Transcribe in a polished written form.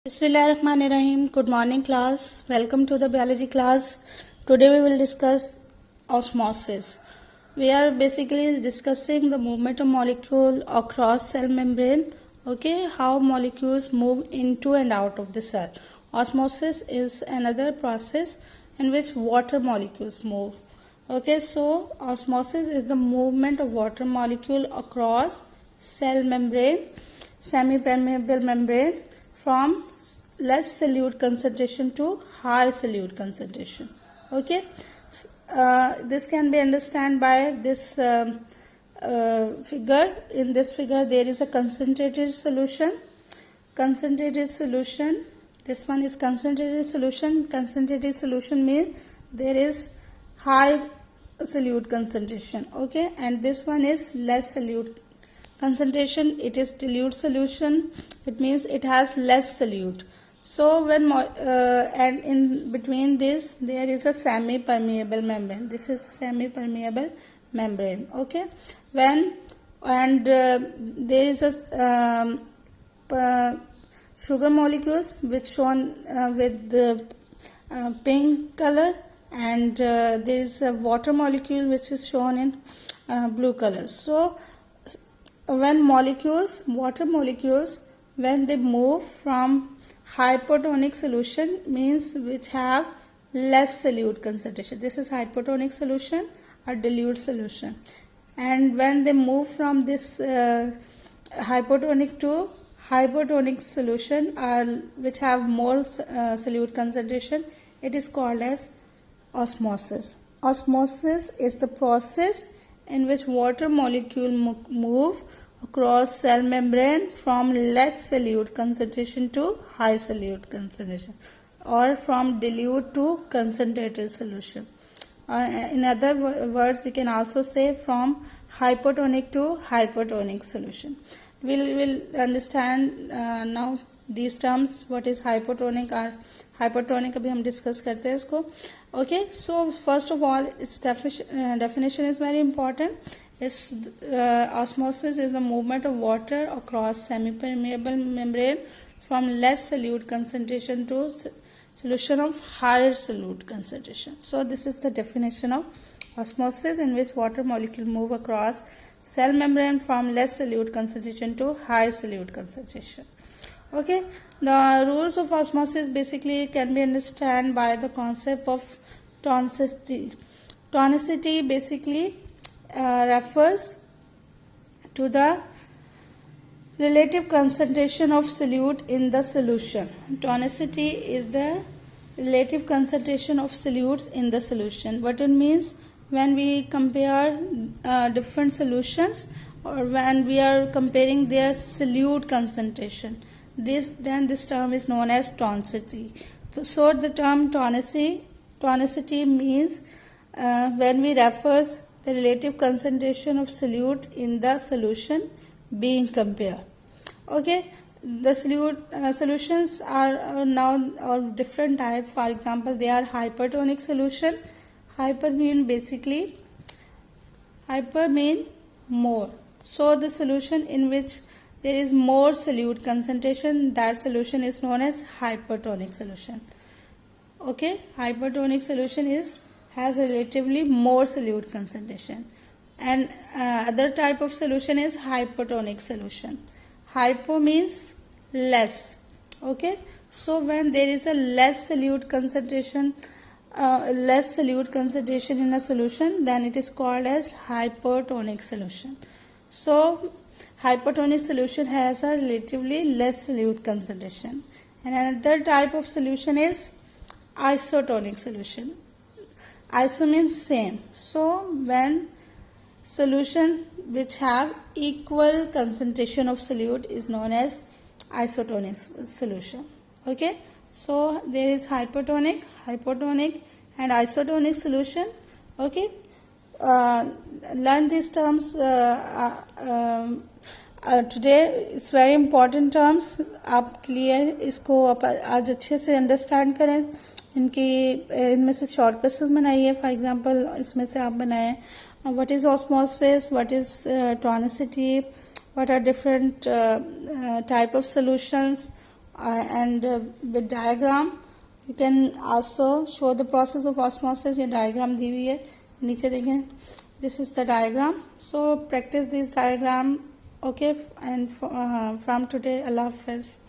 Bismillahirrahmanirrahim. Good morning class. Welcome to the biology class. Today we will discuss osmosis. We are basically discussing the movement of molecule across cell membrane. Okay, how molecules move into and out of the cell. Osmosis is another process in which water molecules move. Okay, so osmosis is the movement of water molecule across cell membrane, semi-permeable membrane from less solute concentration to high solute concentration. Okay, this can be understood by this figure. In this figure there is a concentrated solution. This one is concentrated solution means there is high solute concentration. Okay, and this one is less solute concentration. It is dilute solution. It means it has less solute. So when and in between this there is a semi-permeable membrane. This is semi-permeable membrane. Okay, when and there is a sugar molecules which shown with the pink color, and there is a water molecule which is shown in blue color. So when water molecules, when they move from hypotonic solution means which have less solute concentration. This is hypotonic solution or dilute solution. And when they move from this hypotonic to hypotonic solution or which have more solute concentration, it is called as osmosis. Osmosis is the process in which water molecule move across cell membrane from less solute concentration to high solute concentration, or from dilute to concentrated solution. In other words, we can also say from hypotonic to hypertonic solution. We'll understand now these terms. What is hypotonic or hypertonic? अभी हम discuss करते हैं इसको. Okay, so first of all, its definition is very important. Osmosis is the movement of water across semi-permeable membrane from less solute concentration to solution of higher solute concentration. So this is the definition of osmosis, in which water molecule move across cell membrane from less solute concentration to high solute concentration. Okay, the rules of osmosis basically can be understood by the concept of tonicity. Tonicity basically refers to the relative concentration of solute in the solution. Tonicity is the relative concentration of solutes in the solution. What it means, when we compare different solutions, or when we are comparing their solute concentration, this term is known as tonicity. So the term tonicity means when we refers the relative concentration of solute in the solution being compared. Okay, the solutions are now of different types. For example, they are hypertonic solution. Hyper mean more. So the solution in which there is more solute concentration, that solution is known as hypertonic solution. Okay, hypertonic solution has relatively more solute concentration. And other type of solution is hypotonic solution. Hypo means less. Okay, so when there is a less solute concentration in a solution, then it is called as hypertonic solution. So hypertonic solution has a relatively less solute concentration. And another type of solution is isotonic solution. Iso means same. So when solution which have equal concentration of solute is known as isotonic solution. Okay, so there is hypertonic, hypotonic and isotonic solution. Okay, learn these terms today. It's very important terms. आप clear इसको आज अच्छे से understand करें. इनमें से shortcuts बनाइए. For example, इसमें से आप बनाएं what is osmosis, what is tonicity, what are different type of solutions, and with diagram you can also show the process of osmosis. ये diagram दी हुई है, नीचे देखें, this is the diagram. So practice this diagram, okay, and from today, Allah Hafiz.